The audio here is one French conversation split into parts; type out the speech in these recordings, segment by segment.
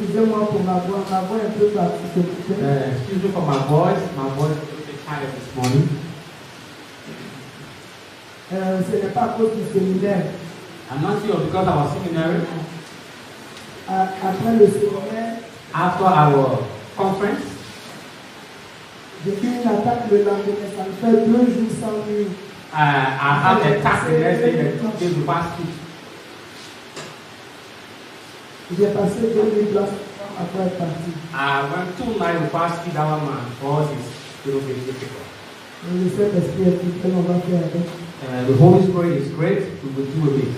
Excusez-moi pour ma voix un peu partie. Excuse me for my voice is a bit tired this morning. Ce n'est pas à cause du séminaire. I'm not sure because our seminary, Après le séminaire, after our conference, j'ai eu une attaque le lendemain. Ça me fait 2 jours sans nuit. I had a task the next day and 2 days to fast. J'ai passé 2 nuits blanches après être parti. I went 2 nights to fast that one man because it's a little bit difficult. Le Saint-Esprit est tout, on va faire avec. The Holy Spirit is great, we will do with it.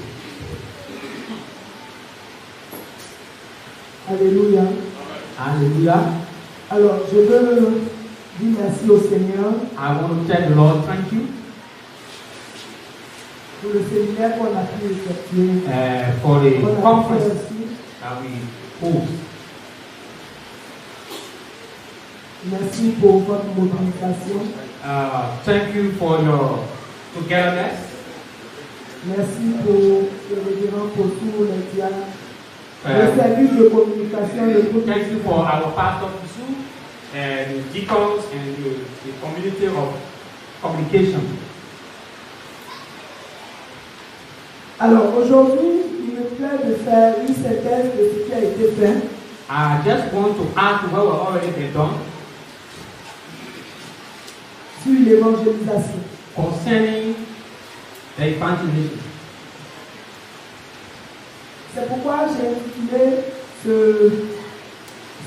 Alléluia. Hallelujah. Alors, je veux dire merci au Seigneur I want to tell the Lord thank you pour le séminaire qu'on a pu effectuer. for the Qu'on a pu conference faire ici. that we hold. Merci pour votre mobilisation. Thank you for your togetherness. Merci pour le révérend pour tous les diacres. Le Uh, service de communication, le groupe. Thank you for our pastor Pisu and the deacons and the community of communication. Alors aujourd'hui, il me plaît de faire une synthèse de ce qui a été fait. I just want to add to what was already been done Sur l'évangélisation. concerning the evangelism. C'est pourquoi j'ai intitulé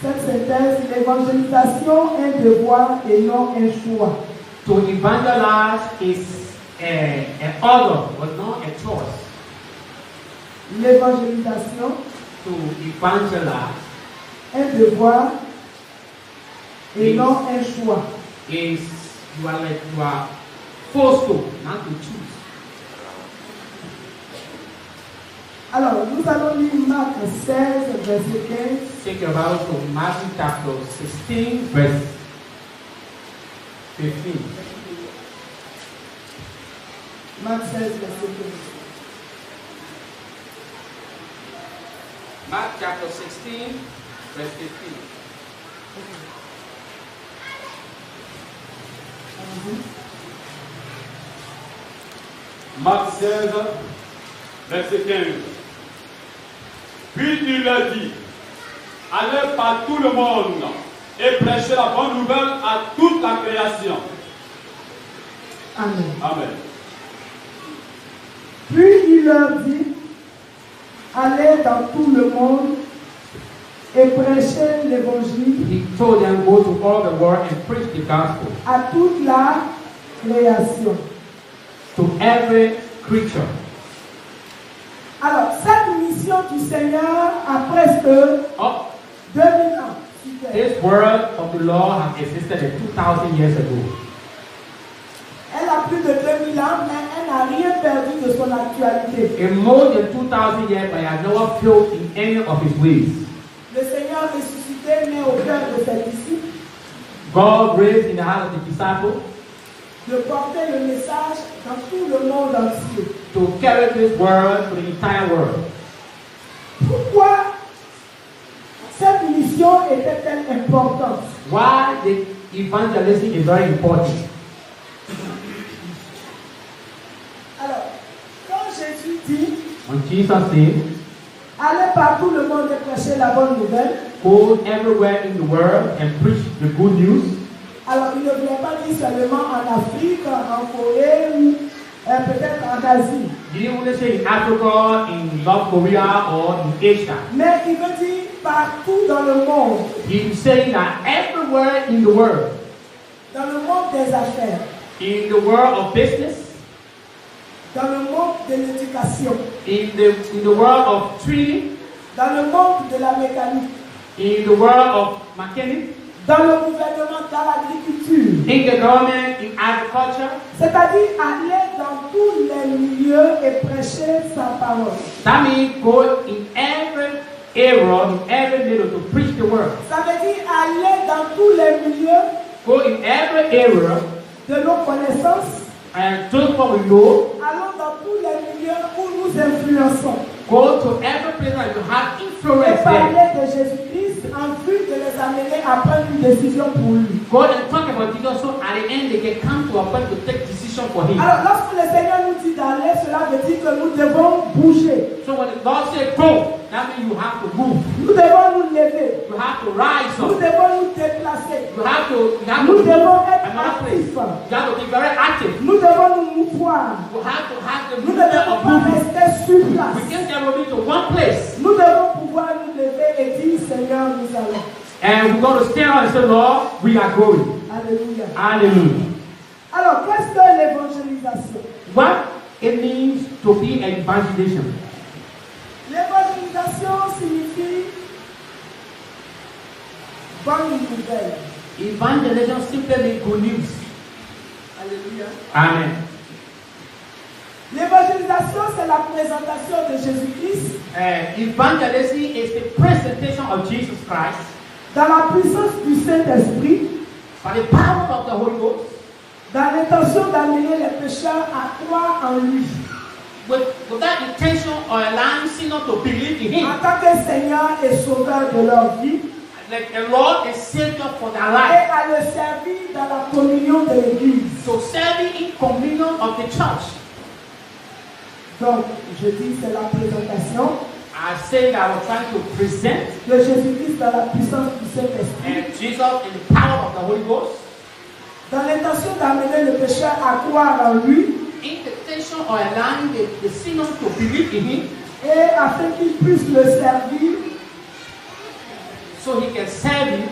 cette synthèse l'évangélisation un devoir et non un choix. To evangelize is an order, but not a choice. L'évangélisation, To evangelize un devoir et non un choix. is you are forced to, not to choose. Alors, nous allons lire Marc 16, verset 15. Take your Bible to Matthew chapter 16, verse 15. Marc 16, verset 15. Mark chapter 16, verse 15. Marc 16, verset 15. Puis il leur dit, allez par tout le monde et prêchez la bonne nouvelle à toute la création. Amen. Amen. Puis il leur dit, allez dans tout le monde et prêchez l'évangile He told them, go to all the world and preach the gospel à toute la création. to every creature. Alors, cette mission du Seigneur a presque 2000 Oh, ans. Super. this word of the Lord has existed 2,000 years ago. Elle a plus de 2000 ans, mais elle n'a rien perdu de son actualité. In more than 2,000 years, but has never failed in any of his ways. Le Seigneur ressuscité met au cœur de ses disciples God raised in the heart of the disciples de porter le message dans tout le monde entier. to carry this word to the entire world. Pourquoi cette mission était-elle importante? Why the evangelism is very important. Alors, quand Jésus dit, When Jesus said, allez par tout le monde et prêcher la bonne nouvelle, go everywhere in the world and preach the good news, alors il ne vient pas dire seulement en Afrique, en Corée ou peut-être en Asie. he didn't only say in Africa, in North Korea, or in Asia. Mais il veut dire partout dans le monde, He's saying that everywhere in the world, dans le monde des affaires, in the world of business, dans le monde de l'éducation, in the world of training, dans le monde de la mécanique, in the world of mechanics, dans le gouvernement, dans l'agriculture. in the government, in agriculture. C'est-à-dire aller dans tous les milieux et prêcher sa parole. That means go in every area, in every middle to preach the word. Ça veut dire aller dans tous les milieux Go in every area de nos connaissances. and just what we know. Allons dans tous les milieux où nous influençons. Go to every place that you have Et influence there. parler de Jésus-Christ en vue de les amener à prendre une décision pour lui. Go and talk about Jesus so at the end they can come to a point to take decision for him. Alors, lorsque le Seigneur nous dit d'aller, cela veut dire que nous devons bouger. So when the Lord says go, that means you have to move. Nous devons nous lever. You have to rise Nous up. devons nous déplacer. You have to Nous move devons être another place. actifs. You have to be very active. Nous devons nous mouvoir. You have to have the Nous ne movement devons of pas movement. rester sur We place. can't get moving to one place. Nous devons pouvoir nous lever et dire, Seigneur, nous allons. And we're going to stand up and say, Lord, we are going. Alléluia. Hallelujah. Alors, qu'est-ce que l'évangélisation? What it means to be an evangelization. L'évangélisation signifie bonne nouvelle. Evangelism simply means good news. Alléluia. Amen. L'évangélisation, c'est la présentation de Jésus-Christ Evangelism is the presentation of Jesus Christ dans la puissance du Saint-Esprit, by the power of the Holy Ghost, dans l'intention d'amener les pécheurs à croire en lui, with that intention of allowing sinners to believe in en Him, tant que Seigneur et Sauveur de leur vie, like the Lord is Savior for their et life, à le servir dans la communion de l'Église. so serving in communion of the church. Donc, je dis, c'est la présentation I say that I was trying to present de Jésus-Christ dans la puissance du Saint-Esprit, Jesus in the power of the Holy Ghost, dans l'intention d'amener le pécheur à croire en lui, in the intention of allowing the sinners to believe in Him, et afin qu'il puisse le servir so He can serve Him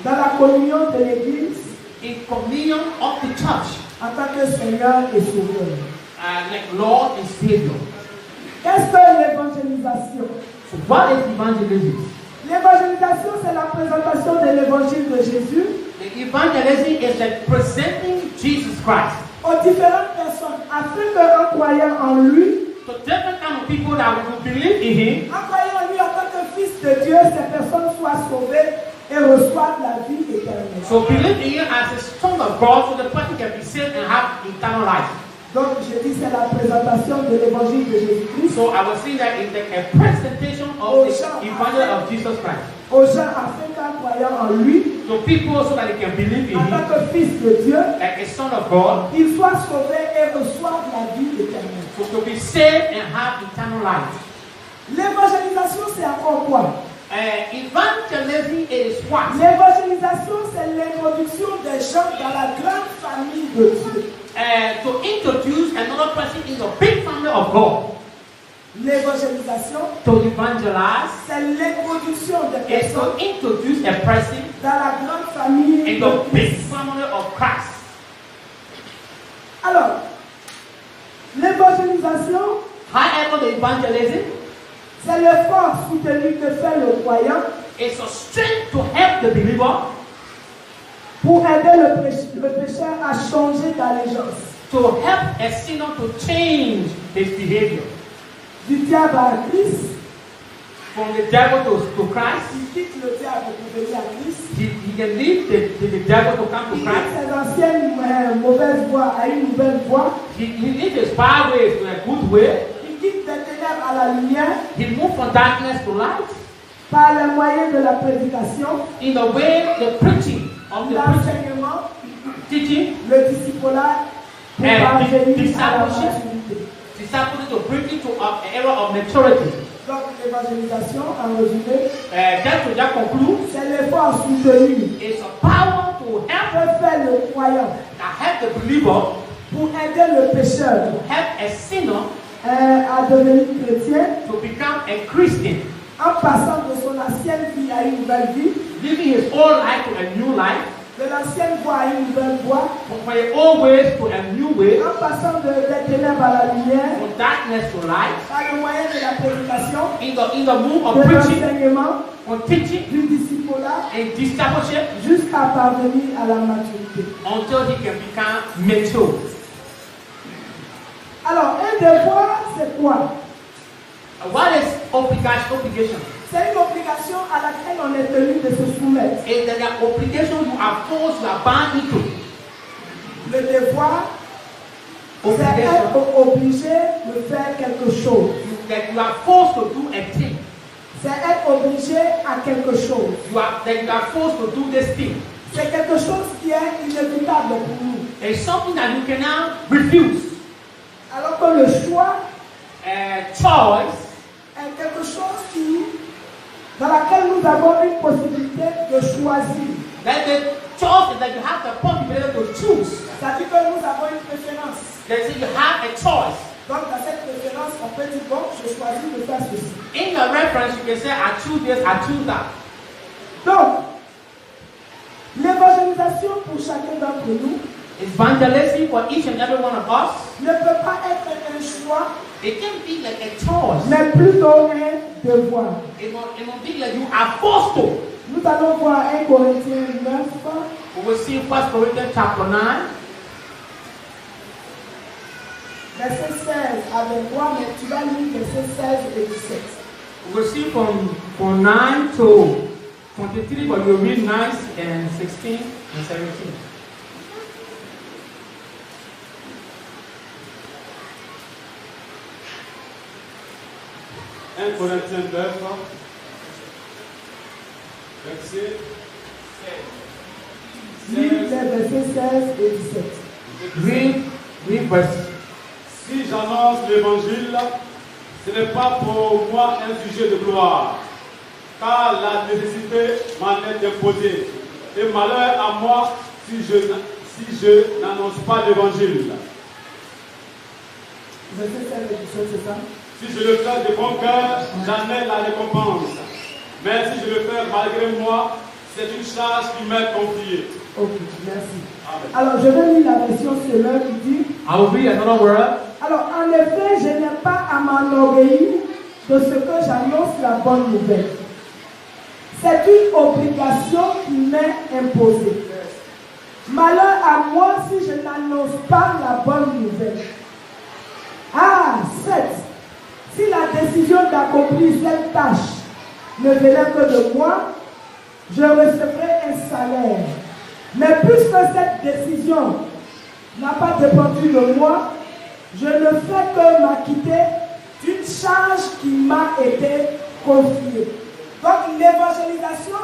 dans la communion de l'Église in communion of the church, en tant que Seigneur et Sauveur. like Lord and Savior. Qu'est-ce que l'évangélisation? So what is evangelism? L'évangélisation, c'est la présentation de l'évangile de Jésus The evangelism is like presenting Jesus Christ aux différentes personnes afin qu'un croyant en lui, to different kind of people that will believe in Him, en croyant en lui en tant que fils de Dieu, ces personnes soient sauvées et reçoivent la vie éternelle. so believe in Him as a son of God, so the person can be saved and have eternal life. Donc, je dis, c'est la présentation de l'évangile de Jésus-Christ So I was saying that it's like a presentation of the evangel of Jesus Christ. aux gens afin qu'un croyant en lui, So people so that they can believe in en tant Him, que fils de Dieu, like a son of God, ils soient sauvés et reçoivent la vie éternelle. so to be saved and have eternal life. L'évangélisation, c'est encore quoi? Evangelism is what? L'évangélisation, c'est l'introduction des gens dans la grande famille de Dieu. To introduce another person in the big family of God. L'évangélisation, To evangelize c'est l'introduction des is to personnes introduce a person dans la grande famille in de the big Christ. family of Christ. Alors, l'évangélisation, However, the evangelism c'est l'effort soutenu que fait le croyant is a strength to help the believer pour aider le pécheur à changer d'allégeance to help a sinner to change his behavior du diable à Christ. from the devil to Christ. Il quitte le diable pour venir à Christ. He can leave the devil to come to Il quitte Christ. ses anciennes mauvaises voies à une nouvelle voie. He leaves his bad ways to a good way. Il quitte des ténèbres à la lumière He moves from darkness to light par le moyen de la prédication, in the way the preaching of the l'enseignement, teaching, le discipulat pour And parvenir à la discipleship. maturité. disciples to bring you to an era of maturity. Donc l'évangélisation, en résumé, Just to just conclude, c'est l'effort soutenu it's a power to help que fait le croyant the believer, pour aider le pécheur help a sinner à devenir chrétien to become a Christian, en passant de son ancienne vie à une nouvelle vie, living his old life to a new life, de l'ancienne voie à une nouvelle voie, from the old ways to a new way, en passant des ténèbres à la lumière, from darkness to light, par le moyen de la prédication, in the move of de preaching, l'enseignement, on teaching, du discipulat, and discipleship jusqu'à parvenir à la maturité. until he can become mature. Alors, un devoir, c'est quoi? What is obligation? C'est une obligation à laquelle on est tenu de se soumettre. Is that the obligation you are forced, you are bound into. Le devoir, c'est Obligation. être obligé de faire quelque chose. You that you are forced to do a thing. C'est être obligé à quelque chose. You are forced to do this thing. C'est quelque chose qui est inévitable pour nous. It's something that you cannot refuse. Alors que le choix Choice est quelque chose dans laquelle nous avons une possibilité de choisir. that the choice is that you have the possibility to choose. C'est-à-dire que nous avons une préférence. That is, you have a choice. Donc dans cette préférence, on peut dire, bon, je choisis de faire ceci. In your reference, you can say, I choose this, I choose that. Donc, l'évangélisation pour chacun d'entre nous Evangelism for each and every one of us, ne peut pas être un choix, it can be like a choice. mais plutôt un devoir. It will be like you are forced to. Nous allons voir 1 Corinthiens 9, We will see 1 Corinthians chapter 9, verset 16 avec moi, mais tu vas lire verset 16 et 17. we will see from 9 to 23, but we'll read 9 and 16 and 17. 1 Corinthiens 9, verset 16. Lis les versets 16 et 17. Read verse. Si j'annonce l'évangile, ce n'est pas pour moi un sujet de gloire, car la nécessité m'en est imposée. Et malheur à moi si je n'annonce pas l'évangile. Verset 16 et 17, c'est ça? Si je le fais de bon cœur, j'en ai la récompense. Mais si je le fais malgré moi, c'est une charge qui m'est confiée. Ok, merci. Amen. Alors, je vais lire la version Semeur qui dit, I will read another word. alors, en effet, je n'ai pas à m'enorgueillir de ce que j'annonce la bonne nouvelle. C'est une obligation qui m'est imposée. Malheur à moi si je n'annonce pas la bonne nouvelle. Ah, 7. Si la décision d'accomplir cette tâche ne venait que de moi, je recevrais un salaire. Mais puisque cette décision n'a pas dépendu de moi, je ne fais que m'acquitter d'une charge qui m'a été confiée. Donc l'évangélisation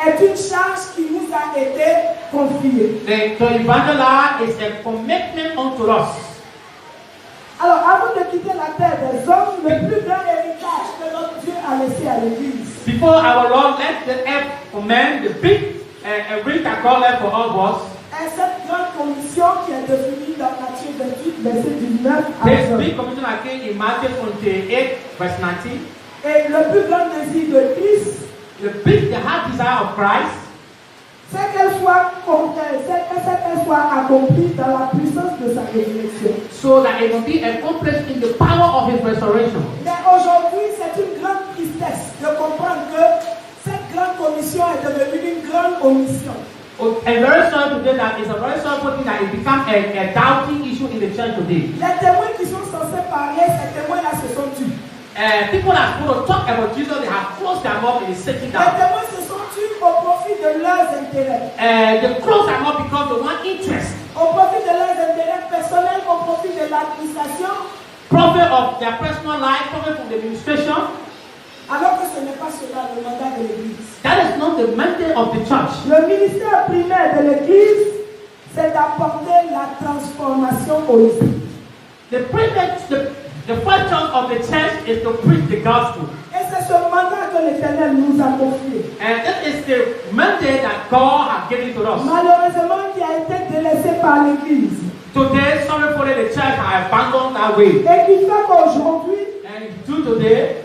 est une charge qui nous a été confiée. To evangelize is a commitment unto us. Alors avant de quitter la terre des hommes, le plus grand héritage que notre Dieu a laissé à l'Église, Before our Lord left the earth for man, the big ring that God left for us was est cette grande commission qui est définie dans Matthieu 28, verset 19 à this 20. big commission that came in Matthew 28, verse 19. Et le plus grand désir de Christ, The heart desire of Christ c'est qu'elle soit accomplie dans la puissance de sa résurrection. so that it will be accomplished in the power of His restoration. Mais aujourd'hui, c'est une grande tristesse de comprendre que cette grande commission est devenue une grande omission. And very sorry today that it's a very sorry thing that it becomes a doubting issue in the church today. Les témoins qui sont censés parler, ces témoins-là se sont tus. People that are supposed to talk about Jesus, they have closed their mouth and they sitting Les down. témoins se sont tus au profit de leurs intérêts. They close their mouth because they want interest. Au profit de leurs intérêts personnels, au profit de l'administration, Profit of their personal life, profit from the administration. alors que ce n'est pas cela le mandat de l'Église. That is not the mandate of the church. Le ministère primaire de l'Église, c'est d'apporter la transformation holistique. The first job of the church is to preach the gospel. Et c'est ce mandat que l'Éternel nous a confié. And that is the mandate that God has given to us. Malheureusement, qui a été délaissé par l'Église. Today, sorry for the church has abandoned that way. Et qui fait qu'aujourd'hui, And due to today,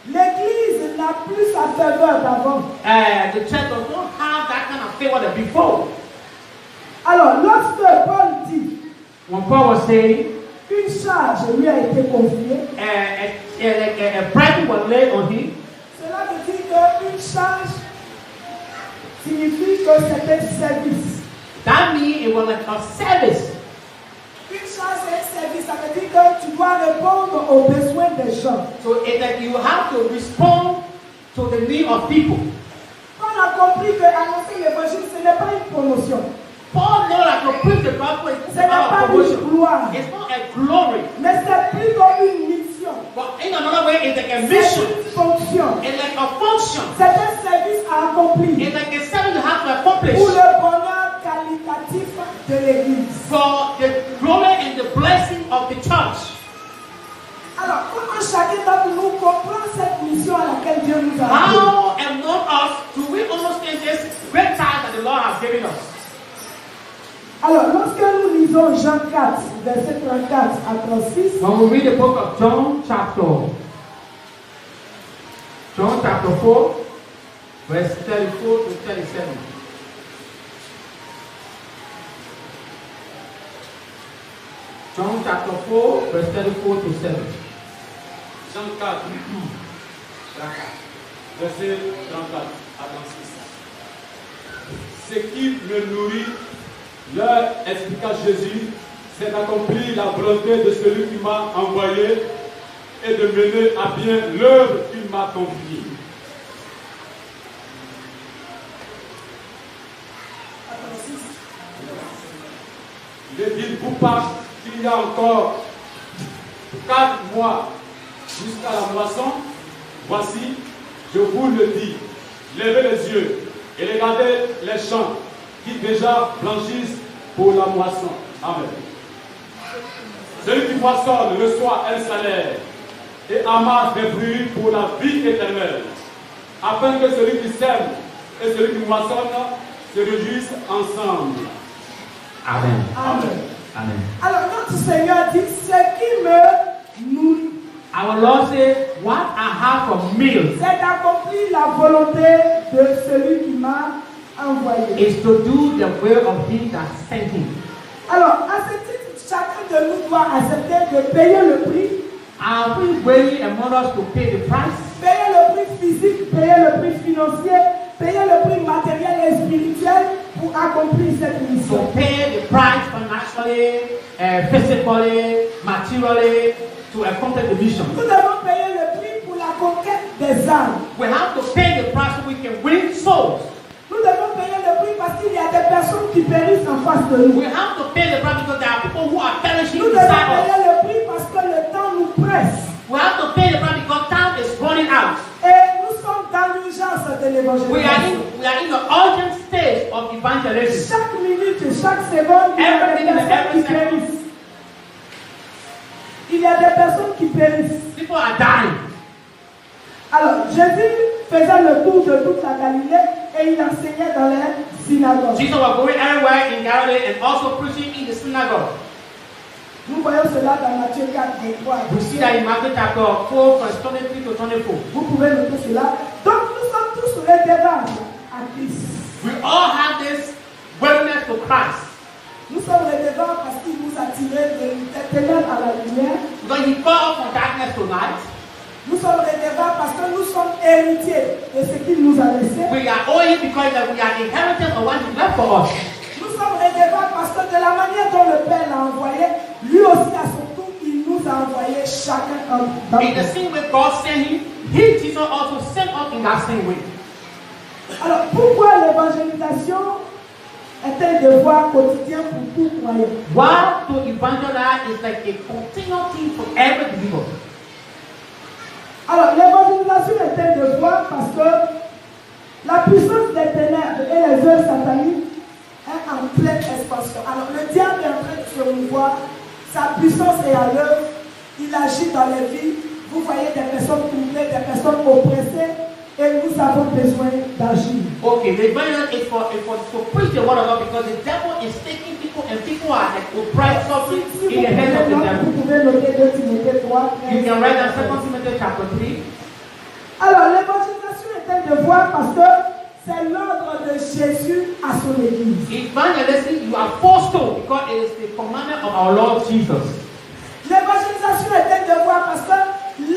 l'Église n'a plus sa faveur d'avant. the church does not have that kind of favor that before. Alors, lorsque Paul dit, When Paul was saying, une charge lui a été confiée, a burden was laid on him, cela veut dire qu'une charge signifie que c'est un service. that means it was like a service. Une charge et un service, ça veut dire que tu dois répondre aux besoins des gens. So it's that you have to respond to the need of people. On a compris que annoncer l'évangile, ce n'est pas une promotion. Paul knows that to preach the gospel is Ce n'est not pas a promotion. une gloire, It's not a glory. mais c'est plutôt une mission. But in another way, it's like a C'est mission. une fonction. It's like a function. C'est un service à accomplir It's like a service you have to accomplish pour le bonheur qualitatif de l'Église. for the glory and the blessing of the church. Alors, comment chacun d'entre nous comprend cette mission à laquelle Dieu nous a appelés? How and not us do we understand this great task that the Lord has given us? Alors, lorsque nous lisons Jean 4, verset 34 à 36, When we read the book of John chapter 4, verse 34 to 37. John chapter 4, verse 34 to 7. Jean 4, verset 34 à 36. Ce qui me nourrit, leur expliqua Jésus, c'est d'accomplir la volonté de celui qui m'a envoyé et de mener à bien l'œuvre qu'il m'a confiée. Je dites-vous pas qu'il y a encore 4 mois jusqu'à la moisson? Voici, je vous le dis, levez les yeux et regardez les champs qui déjà blanchissent pour la moisson. Amen. Celui qui moissonne reçoit un salaire et amasse des fruits pour la vie éternelle, afin que celui qui sème et celui qui moissonne se réjouissent ensemble. Amen. Amen. Amen. Alors, notre Seigneur dit, ce qui me nourrit, Our Lord said, what I have for meal c'est d'accomplir la volonté de celui qui m'a envoyé. is to do the will of him that sent him. Alors, à ce titre, chacun de nous doit accepter de payer le prix, Are we willing among us to pay the price? payer le prix physique, payer le prix financier, payer le prix matériel et spirituel pour accomplir cette To mission. pay the price financially, physically, materially, to accomplish the mission. Nous devons payer le prix pour la conquête des âmes. We have to pay the price so we can win souls. Nous devons payer le prix parce qu'il y a des personnes qui périssent en face de nous. We have to pay the price because there are people who are perishing Nous devons beside us. payer le prix parce que le temps nous presse. We have to pay the price because time is running out. Et nous sommes dans l'urgence de We l'évangélisation. are in the urgent stage of evangelism. Chaque minute, chaque seconde, il y a des personnes qui périssent. Il y a des personnes qui périssent. People are dying. Alors, Jésus faisait le tour de toute la Galilée et il enseignait dans les synagogues. Jesus was going everywhere in Galilee and also preaching in the synagogue. Nous voyons cela dans Matthieu 4, 23. We see that in Matthew chapter 4, verse 23 to 24. Vous pouvez noter cela. Donc, nous sommes tous redevables à Christ. We all have this willingness to Christ. Nous sommes redevables parce qu'il nous a tirés des ténèbres à la lumière. Because he called us from darkness to light. Nous sommes redevables parce que nous sommes héritiers de ce qu'il nous a laissé. We are owing because that we are inheritors of what he left for us. Nous sommes redevables parce que de la manière dont le Père l'a envoyé, lui aussi à son tour, il nous a envoyé chacun d'entre In the nous. same way God sent him, he, Jesus, also sent us in that same way. Alors, pourquoi l'évangélisation est un devoir quotidien pour tout croyant? Why to evangelize is like a continual thing for every believer. Alors, l'évangélisation est un devoir parce que la puissance des ténèbres et les œuvres sataniques est en pleine expansion. Alors, le diable est en train de se mouvoir, sa puissance est à l'œuvre, il agit dans les vies. Vous voyez des personnes troublées, des personnes oppressées, et nous avons besoin d'agir. Okay, the evangelism is for to preach the word of God because the devil is taking people and people are like oppressed, suffering Si in the hands of the devil. vous pouvez noter 2 Timothée 3. You can write down 2 Timothy chapter 3. Alors, l'évangélisation est un devoir parce que c'est l'ordre de Jésus à son Église. Evangelism, you are forced to because it is the commandment of our Lord Jesus. L'évangélisation est un devoir parce que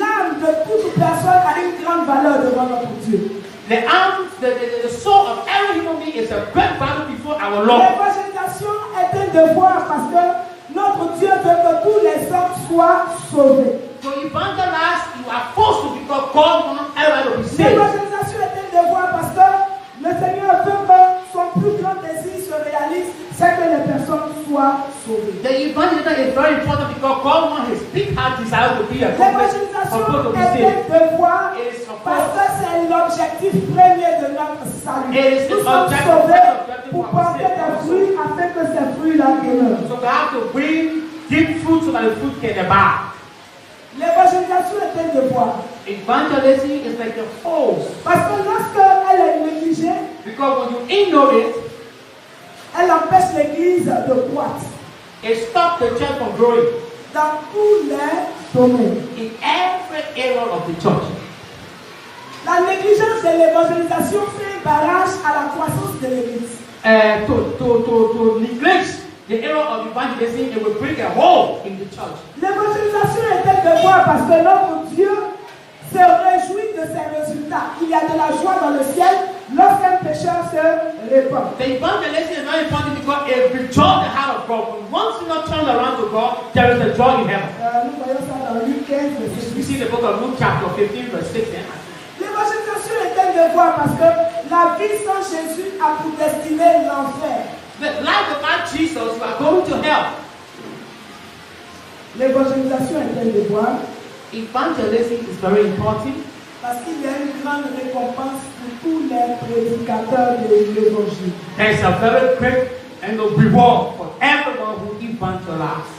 l'âme de toute personne a une grande valeur devant notre Dieu. The soul of every human being is a great value before our Lord. L'évangélisation est un devoir parce que notre Dieu veut que tous les hommes soient sauvés. To evangelize, you are forced to because God wants everybody to be saved. L'évangélisation est un devoir parce que le Seigneur veut que son plus grand désir se réalise, c'est que les personnes soient sauvés. The evangelism is very important because God wants His big heart desire to be a L'évangélisation est un devoir parce que c'est l'objectif premier de notre salut. Nous sommes sauvés pour porter des fruits afin que ces fruits-là demeurent. So we have to give fruit so that the fruit can abide. L'évangélisation est un devoir. Evangelism is like the hose. Parce que lorsqu'elle est négligée, Because when you ignore it, elle empêche l'église de croître it stops the church from growing dans tous les domaines. in every area of the church. La négligence de l'évangélisation fait un barrage à la croissance de l'église. To neglect the area of evangelism, it will bring a hole in the church. L'évangélisation est un devoir parce que notre Dieu se réjouit de ses résultats. Il y a de la joie dans le ciel lorsqu'un pécheur se répand. The evangelism is very important because it rejoices the heart of God. When once you not turn around to God, there is a joy in heaven. Nous voyons ça dans Luc 15, verset 6. We see the book of Luke chapter 15, verse 6. L'évangélisation est un devoir parce que la vie sans Jésus a pour destinée l'enfer. The life without Jesus, you are going to hell. L'évangélisation est un devoir Evangelism is very important parce qu'il y a une grande récompense pour tous les prédicateurs de l'évangile. there's a very great and a reward for everyone who evangelizes.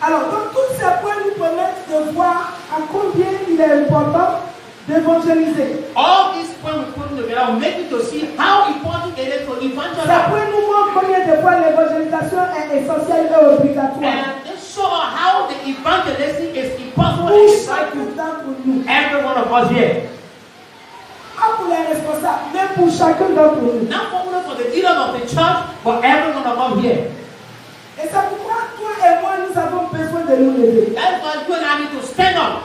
Alors, dans tous ces points, nous permettent de voir à combien il est important d'évangéliser. All these points we put together will make you to see how important it is to Ces evangelize. points nous montrent combien de fois l'évangélisation est essentielle et obligatoire. And they show how the evangelism is important Pour and it's right chacun to d'entre nous. every one of us here. Pas pour les responsables, mais pour chacun d'entre nous. Not only for the leaders of the church, but every one of us here. Et c'est pourquoi toi et moi, nous avons besoin de nous lever. That's why you and I need to stand up.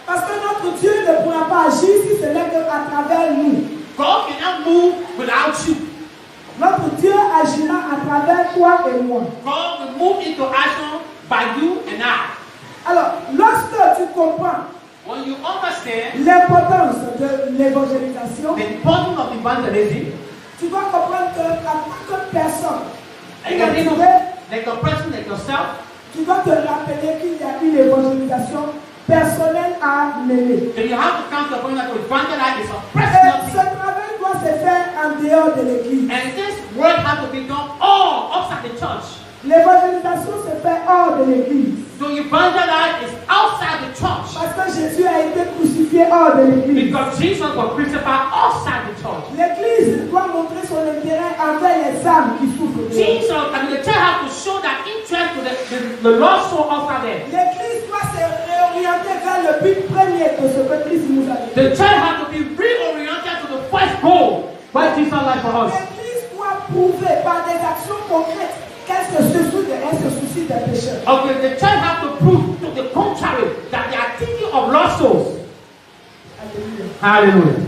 Parce que notre Dieu ne pourra pas agir si ce n'est qu'à travers nous. God cannot move without you. Notre Dieu agira à travers toi et moi. God will move into action by you and I. Alors, lorsque tu comprends When you understand l'importance de l'évangélisation, the importance of evangelism, tu dois comprendre qu'en tant que personne, like a person like yourself, tu dois te rappeler qu'il y a une évangélisation personnelle à mener. then you have to come to the point that to evangelize is a Et personal ce thing. travail doit se faire en dehors de l'église. And this work has to be done all outside the church. L'évangélisation se fait hors de l'église. So evangelize is outside the church. Parce que Jésus a été crucifié hors de l'église. Because Jesus was crucified outside the church. L'église doit montrer son intérêt envers les âmes qui souffrent. Jesus, the church has to show that interest to the lost soul outside there. L'église doit se réorienter vers le but premier de ce que Christ nous a dit. The church has to be reoriented to the first goal. What Jesus like for us. L'église doit prouver par des actions concrètes qu'elle se soucie des pécheurs. Okay, the church has to prove to the contrary that they are thinking of lost souls. Alléluia. Hallelujah.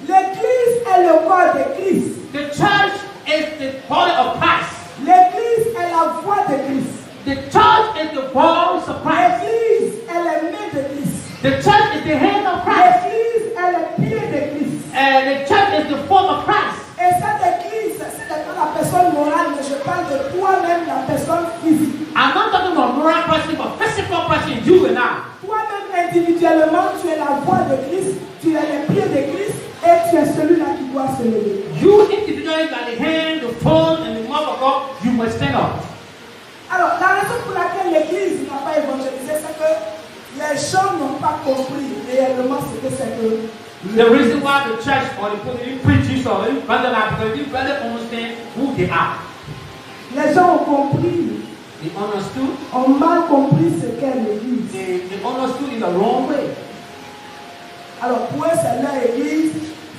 L'église est le corps de Christ. The church is the body of Christ. L'église est la voix de Christ. The church is the voice of Christ. L'église est les mains de Christ. The church is the hand of Christ. L'église est les pieds de Christ. And the church is the form of Christ. Et cette église, ce n'est pas la personne morale, mais je parle de toi-même, la personne physique. I'm not talking about moral person, but physical person, you and I. Toi-même individuellement, tu es la voix de Christ, tu es les pieds de Christ et tu es celui-là qui doit se lever. You individually got the hand, the phone, and the mouth of God, you must stand up. Alors, la raison pour laquelle l'église n'a pas évangélisé, c'est que les gens n'ont pas compris réellement ce que c'est que. The reason why the church or the people didn't preach Jesus or didn't evangelize because they didn't really understand who they are. Les gens ont compris, They understood. ont mal compris ce qu'est l'église. They understood in the wrong way. Alors, pour eux, c'est leur église,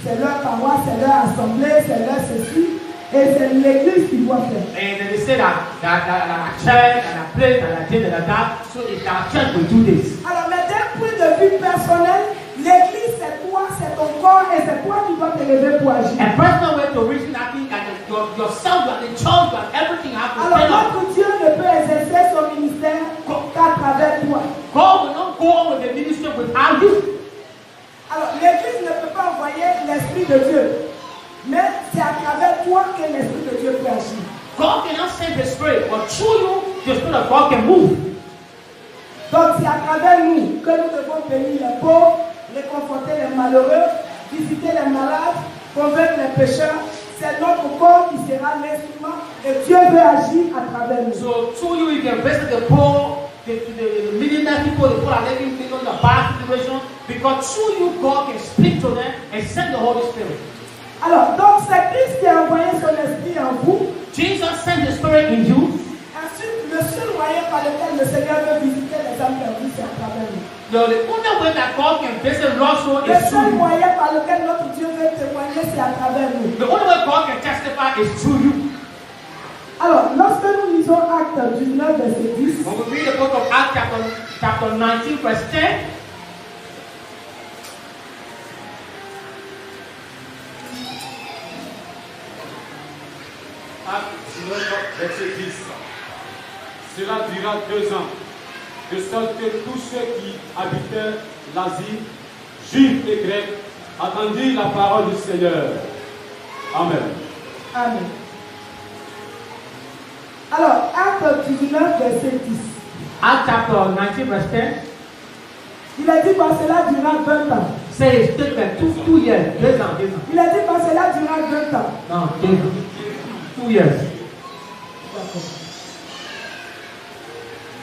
c'est leur paroisse, c'est leur assemblée, c'est leur ceci, et c'est l'église qui doit faire. And then they say that a church and a place and a this and a that, so it's our church will do this. Alors, mais d'un point de vue personnel, l'église c'est toi, c'est ton corps, et c'est toi qui dois te lever pour agir. A personal way to reach that thing that yourself, you are the church, you are everything you have to stand Alors, up. notre Dieu ne peut exercer son ministère qu'à travers toi. God will not go on with the ministry without you. Alors, l'église ne peut pas envoyer l'Esprit de Dieu, mais c'est à travers toi que l'Esprit de Dieu peut agir. God cannot send the Spirit, but through you, the Spirit of God can move. Donc c'est à travers nous que nous devons bénir les pauvres, réconforter les malheureux, visiter les malades, convaincre les pécheurs. C'est notre corps qui sera l'instrument et Dieu veut agir à travers nous. So through you can visit the poor, the millionaire people, the people are living in the bad situation, because through you God can speak to them and send the Holy Spirit. Alors, donc c'est Christ qui a envoyé son esprit en vous. Jesus sent the Spirit in you. Ensuite, le seul moyen par lequel le Seigneur veut visiter les âmes perdues, c'est à travers nous. The only way that God can visit lost souls Le is seul through you. moyen par lequel notre Dieu veut témoigner, c'est à travers nous. The only way God can testify is through you. Alors, lorsque nous lisons Actes 19, verset 10, When we read the book of Acts chapter 19, verse 10, Acte 19, verset 10. Cela durera 2 ans, de sorte que tous ceux qui habitaient l'Asie, juifs et grecs, attendirent la parole du Seigneur. Amen. Amen. Alors, Acte 19, verset 10. Acts chapter 19, verse 10, Il a dit, bah, cela durera 20 ans. says it took them 2 years, 2 ans. Il a dit, bah, cela durera 20 ans. No, 2 years. D'accord.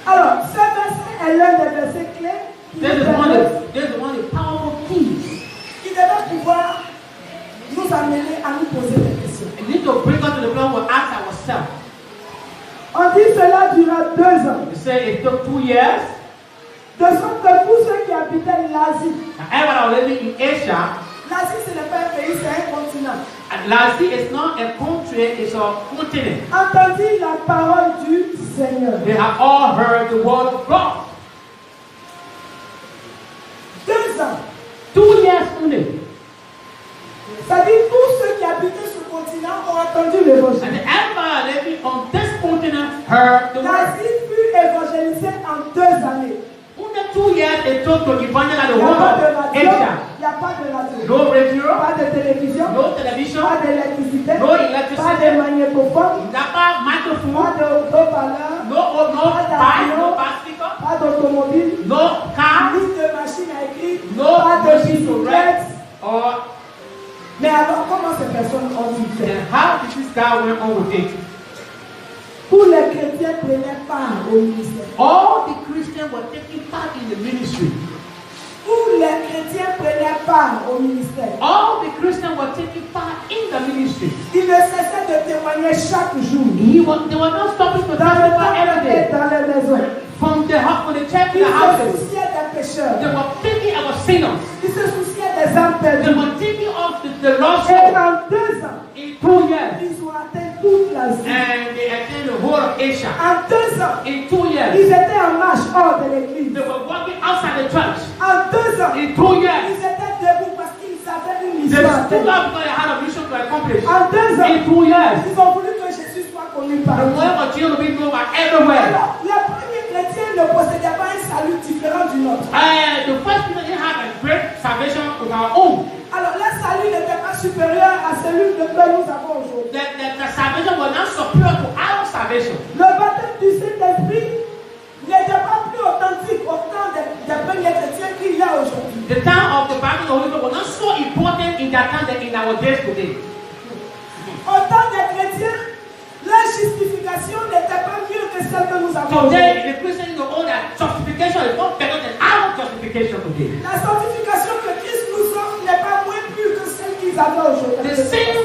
Alors, ce verset est l'un des versets clés qui There's nous one permet- of the powerful keys. qui devait pouvoir nous amener à nous poser des questions. We need to bring us to the place where we ask ourselves. On dit cela durera 2 ans. We say it took 2 years. De sorte que tous ceux qui habitaient l'Asie, And everyone was living in Asia. l'Asie ce n'est pas un pays, c'est un continent, And Lassie is not a country, it's a continent. entendit la parole du Seigneur. They have all heard the word of God. 2 ans. 2 years only. C'est-à-dire tous ceux qui habitaient ce continent ont entendu l'évangile. And everybody living on this continent heard the word. L'Asie fut évangélisée en 2 années. Only 2 years it took to evangelize Il the n'y a whole pas de of radio, Asia. il n'y a pas de radio, No radio, pas de télévision, no television, pas d'électricité, no electricity, pas de magnétophone, not pas microphone, de haut-parleur, no bike, no bar speaker, pas d'automobile, no car, ni de machine à écrire, no pas de machine to bicyclette. write. Or Mais alors, comment ces personnes ont fait? then how did this guy went on with it? Tous les chrétiens prenaient part au ministère. All the Christians were taking part in the ministry. Tous les chrétiens prenaient part au ministère. All the Christians were taking part in the ministry. Ils ne cessaient de témoigner chaque jour. They were not stopping to Dans le testify every temple et day. dans les maisons. From the church to Ils the se houses. souciaient des pécheurs. They were thinking about sinners. Ils se souciaient des âmes They perdues. were thinking of the lost Et soul. en 2 ans, In 2 years. ils ont atteint toute l'Asie. And they attained the whole of Asia. En 2 ans, In 2 years. ils étaient en marche hors de l'église. They were walking outside the church. En 2 ans, In 2 years. ils étaient debout parce qu'ils avaient une They mission à stood faire. up because they had a mission to accomplish. En 2 ans, In 2 years. ils ont voulu que Jésus soit connu The partout. word of Jesus will be known everywhere. Alors, les premiers chrétiens ne possédaient pas un salut différent du nôtre. The first people didn't have a great salvation of our own. Alors, leur salut n'était pas supérieur à celui que nous avons aujourd'hui. The salvation was not superior to our salvation. Le baptême du Saint-Esprit n'était pas plus authentique au temps des premiers chrétiens qu'il y a aujourd'hui. The time of the baptism of the Holy Spirit was not so important in that time than in our days today. Au temps des chrétiens, leur justification n'était pas mieux que celle que nous avons aujourd'hui. Today, the Christians know that justification is not better than our justification today. La sanctification que Christ nous offre n'est pas moins pure que celle qu'ils avaient aujourd'hui. The same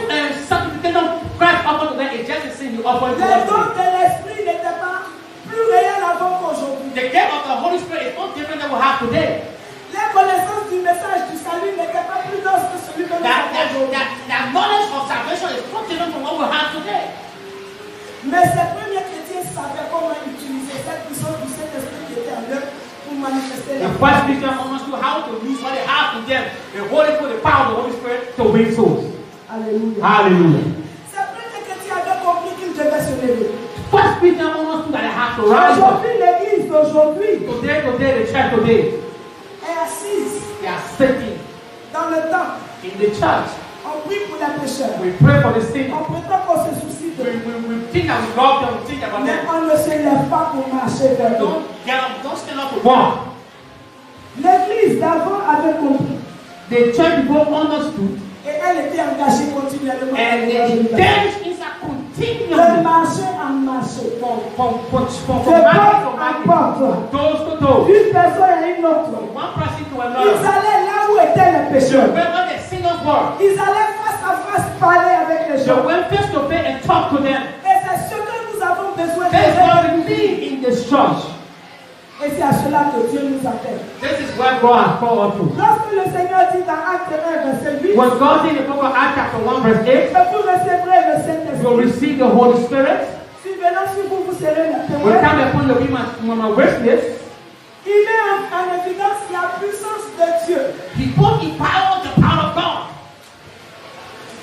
sanctification Christ offered today is just the same you offer to Les us. dons de l'Esprit n'étaient pas plus réels avant qu'aujourd'hui. The gift of the Holy Spirit is not different than we have today. Les connaissances du message du salut n'étaient pas plus denses que celui que nous avons aujourd'hui. That knowledge of salvation is not different from what we have today. Mais ces premiers chrétiens savaient comment utiliser cette puissance du Saint-Esprit qui était en eux pour manifester la The first Christian understood how to use what they have in them, the Holy Spirit, the power of the Holy Spirit to win souls. Alléluia. Hallelujah. Ces premiers chrétiens avaient compris qu'ils devaient se lever. First Christian understood that they have to rise up. Aujourd'hui, l'église d'aujourd'hui Today, the church today, est assise they are sitting dans le temple. in the church. On prie pour les pécheurs. We pray for the sick. On prétend qu'on se soucie We d'eux. think that we love them, we think about Mais them. on ne se lève pas pour marcher vers eux. Don't get up, don't stand up to walk. L'église d'avant avait compris. The church before understood, Et elle était engagée continuellement. and the church is a De continuum marché en marché. from De market to porte en market, porte. toes to toes, D'une personne à une autre. from one person to Ils another. allaient là où étaient les They pécheurs. went the sinners were. Ils allaient face à face parler avec les They gens. went face to face and talk to them. Et c'est ce que nous avons besoin de That's what we faire. need in this church. Et c'est à cela que Dieu nous appelle. This is what God has called us to. Lorsque le Seigneur dit dans Acte 1, verset 8, When God said in the book of Acts chapter 1 verse 8, que vous recevrez le you will Saint-Esprit. receive the Holy Spirit. Si venant sur vous, vous serez le Will témoin. come upon you, be my witness. Il met en évidence la puissance de Dieu. He put in power the power of God.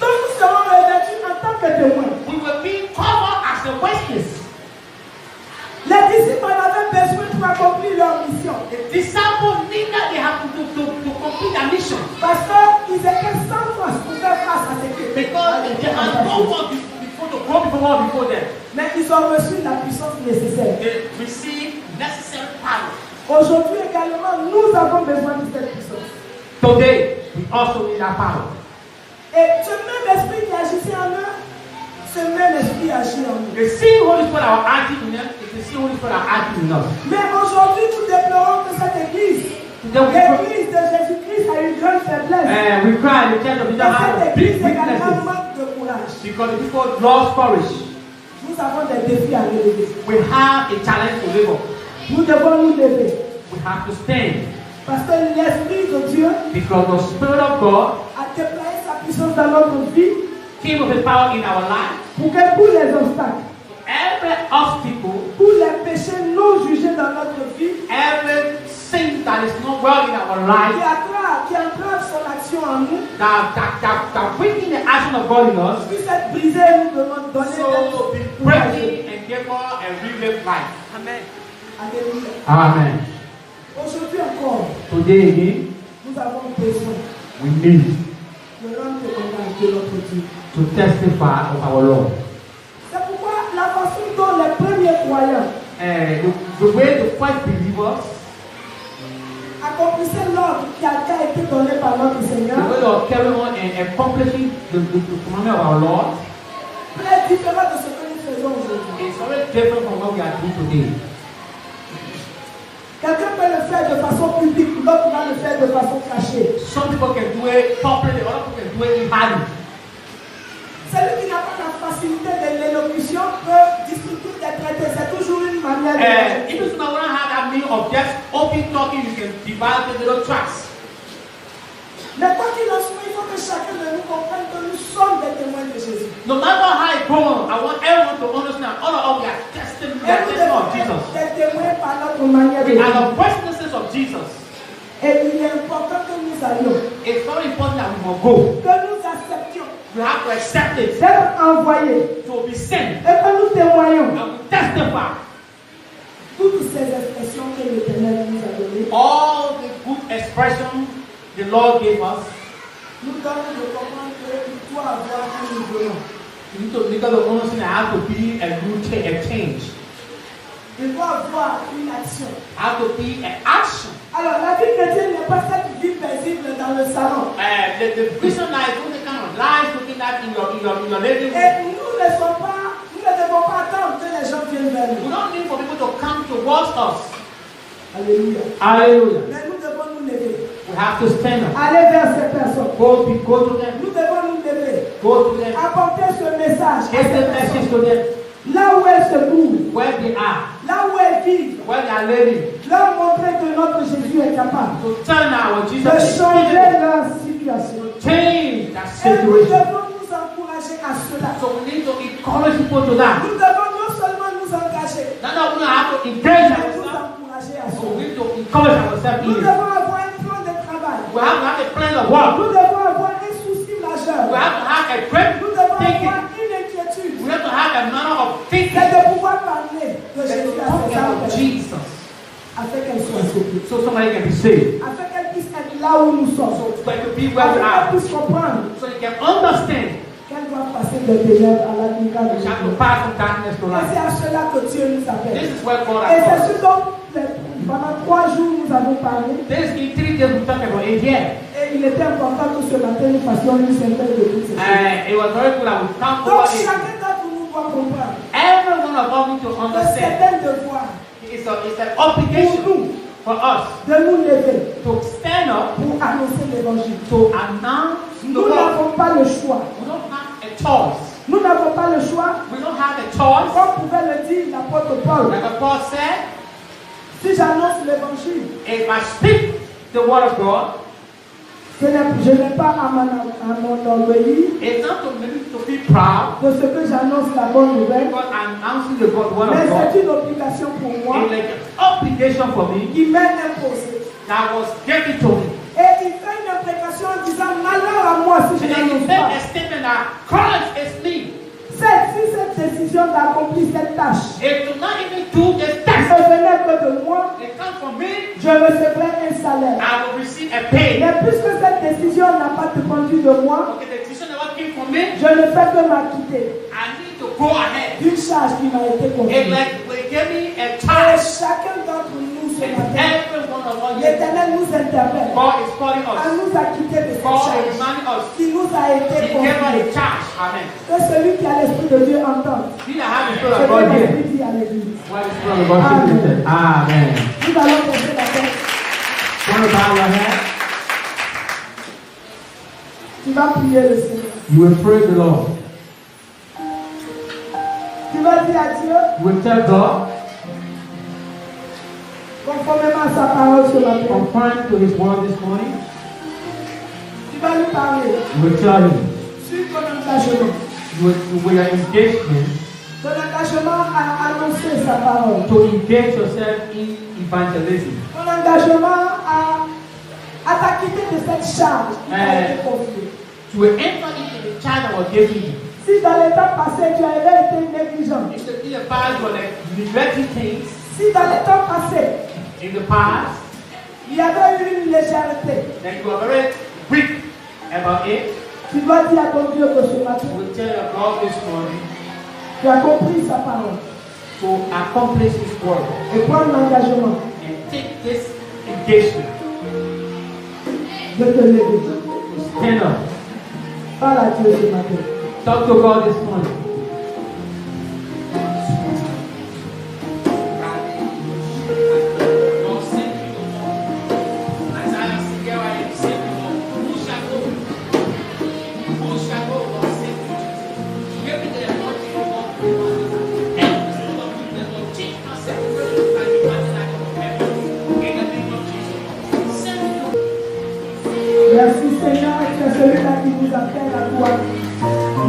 Donc nous serons revêtus en tant que témoins. We will be covered as a witness. Les disciples en avaient besoin pour accomplir leur mission. The disciples need that they have to complete their mission. Parce qu'ils étaient sans force pour faire face à ce qui était. Because they had no one before to go before them. Mais ils ont reçu la puissance nécessaire. They received necessary power. Aujourd'hui également, nous avons besoin de cette puissance. Today, we also need that power. Et ce même esprit qui agissait en eux, ce même esprit agit en nous. The same Holy Spirit that are acting in them is the same Holy Spirit that are acting in us. Mais aujourd'hui, nous déplorons que cette église, l'église de Jésus-Christ a une grande faiblesse. We cry the church of Et Israel has cette big église également weaknesses manque de courage. because the people lost courage. Nous avons des défis à relever. We have a challenge to live up. Nous devons nous lever. We have to stand Parce que l'Esprit de Dieu because the Spirit of God a déployé sa puissance dans notre vie came with His power in our life. pour que tous les obstacles, Every obstacle, tous les péchés non jugés dans notre vie, every sin that is not well in our life, qui entrave son action en nous, that breaking the action of God in us, puisse être brisé et nous demande donner so be breaking and give us a relive life. Amen. Alléluia. Amen. Aujourd'hui encore, Today again, nous avons besoin we need de rendre témoignage de notre Dieu. to testify of our Lord. C'est pourquoi la façon dont les premiers croyants The way the first believers, accomplissaient l'ordre qui a été donné par notre the Seigneur, way of carrying on and accomplishing the commandment of our Lord, très différent de ce que nous faisons aujourd'hui. is very different from what we are doing today. Quelqu'un peut le faire de façon publique, l'autre va le faire de façon cachée. Some people can do it publicly, other people can do it in hiding. Celui qui n'a pas la facilité de l'élocution peut discuter des traités. C'est toujours une manière de If you don't have that meaning of just open talking, you can divide the little tracks. Mais quoi qu'il en soit, il faut que chacun de nous comprenne que nous sommes des témoins de Jésus. No matter how it goes, I want everyone to understand all of us are testimony Et nous devons of Jesus. être des témoins par notre manière de We are vivre. the witnesses of Jesus. Et il est important que nous allions, It's very important that we will go. que nous acceptions We have to accept it, d'être envoyés to be sent, et que nous témoignons and we testify toutes ces expressions que l'Éternel nous a données. all the good expressions the Lord gave us. Nous donnons de comprendre qu'il doit avoir un mouvement. You need to understand there has to be a new change. Il doit avoir une action. There has to be an action. Alors, la vie chrétienne n'est pas cette vie paisible dans le salon. The Christian life is the kind of life looking at in your living room. Et nous ne devons pas attendre que les gens viennent vers We nous. don't need for people to come towards us. Alléluia. Hallelujah. Mais nous devons nous lever. We have to stand up. Aller vers ces personnes. Go to them. Nous devons nous lever. Go to them. Apporter ce message à Get ces the personnes. message to them. Là où elles se trouvent. Where they are. Là où elles vivent. Where they are living. Leur montrer que notre Jésus est capable To turn our de Jesus changer to leur situation. change that Et nous situation. devons nous encourager à cela. So we need to encourage people to that. Nous devons non seulement nous engager, Not that we have to engage mais nous ourselves, encourager à but cela. we need to encourage ourselves Nous in it. devons avoir un plan de travail. We have to have a plan of work. Nous devons avoir un souci majeur. We have to have a great Nous devons thinking. avoir une inquiétude. We have to have a manner of thinking. C'est de pouvoir parler de That Jésus we à talk ces about âmes, Jesus, afin qu'elles soient sauvées, so somebody can be saved, afin qu'elles puissent être là où nous sommes, so they can be where we afin are, qu'elles puissent comprendre so they can understand qu'elles doivent passer des ténèbres à la lumière de We shall Dieu. to pass from darkness to Et light. c'est à cela que Dieu nous appelle. This is where God Et has c'est called. ce dont pendant 3 jours nous avons parlé. This in 3 days we talked about it here. Et il était important que ce matin nous fassions une synthèse de toutes ces choses. It was very good that we come Donc over it. chacun d'entre nous doit comprendre Every one of us need to que understand. c'est un devoir It's an obligation for us de nous lever to stand up pour annoncer l'évangile. to announce the Nous word. n'avons pas le choix. We don't have a choice. Nous n'avons pas le choix. We don't have a choice. Comme pouvait le dire l'apôtre Paul. Like Paul said, Si j'annonce l'évangile, if I speak the word of God, je n'ai pas à m'enorgueillir it's not to make me to be proud, de ce que j'annonce la bonne nouvelle, but announcing the word mais of God c'est une obligation pour moi is like an obligation for me qui m'est imposée. that was given to me. Et il fait une imprécation en disant malheur à moi si je And then he n'annonce made pas. a statement that Christ is me. Si cette décision d'accomplir cette tâche It do not even do this ne task. venait que de moi, It comes from me. je recevrais un salaire. I will receive a pay. Mais puisque cette décision n'a pas dépendu de moi, Okay, the decision never came from me. je ne fais que m'acquitter I need to go ahead. d'une charge qui m'a été It confiée. like will give me a Et charge. chacun d'entre nous ce And matin, every one of us, l'Éternel nous interpelle God is calling à us. nous acquitter de cette God is charge demanding us. qui nous a été He gave us confiée. a charge. Amen. Que celui qui a l'Esprit de Dieu entende. He that has the Ce spirit of que God here. l'Esprit dit à l'Église. What is the spirit of God speaking to? Amen. Nous allons baisser la tête. Want to bow your head? Tu vas prier le Seigneur. You will pray the Lord. Tu vas dire à Dieu, You will tell God, conformément à sa parole ce matin. conform to His word this morning. Tu vas lui parler You will tell Him. sur ton engagement. With your engagement, Ton engagement à annoncer sa parole. to engage yourself in evangelism. Ton engagement à t'acquitter de cette charge qui t'a été confiée. To enter into the child that was given you. Si dans les temps passés tu avais été négligent, If the thing about you were like neglecting things si dans les temps passés in the past, il y avait eu une légèreté, then you are very weak about it. tu dois dire à ton Dieu que ce matin, You will tell your God this morning tu as compris sa parole to accomplish His word et prendre l'engagement and take this engagement de te lever. to stand up. Parle à Dieu ce matin. Talk to God this morning. Merci Seigneur, tu es celui-là qui nous appelle à toi.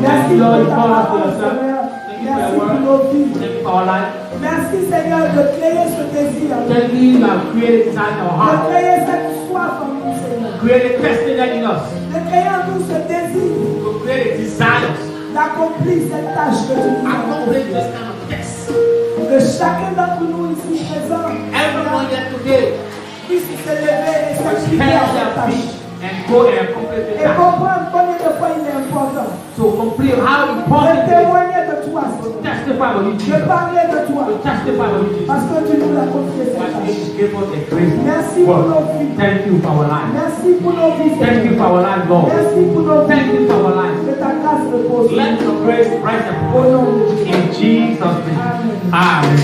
Merci pour ta parole, Seigneur. Merci pour nos vies. Thank you for our life. Merci Seigneur de créer ce désir, Thank you, you have created inside our de heart. créer cette soif en nous, Seigneur. Created destiny in us. De créer en nous ce désir To create desires. d'accomplir cette tâche que tu nous as Accomplish confiée. this kind of text. Que chacun d'entre nous ici présent Everyone here today puisse se lever et will s'acquitter stand à on cette their tâche. feet and go and accomplish the Et task. comprendre combien de fois il est important To complete how de important it is témoigner de toi, to Seigneur. testify about you, De Jesus. parler de toi. To testify about you, Jesus. Parce que tu nous as confié cette But tâche. you give us a grace. Merci pour nos vies. Thank you for our life. Merci pour nos vies. Thank you for our life, Lord. Merci pour nos Thank you vies. for our life. Que ta grâce repose. Let your grace rise Au upon us. nom de Jésus. In Jesus' name. Amen. Amen.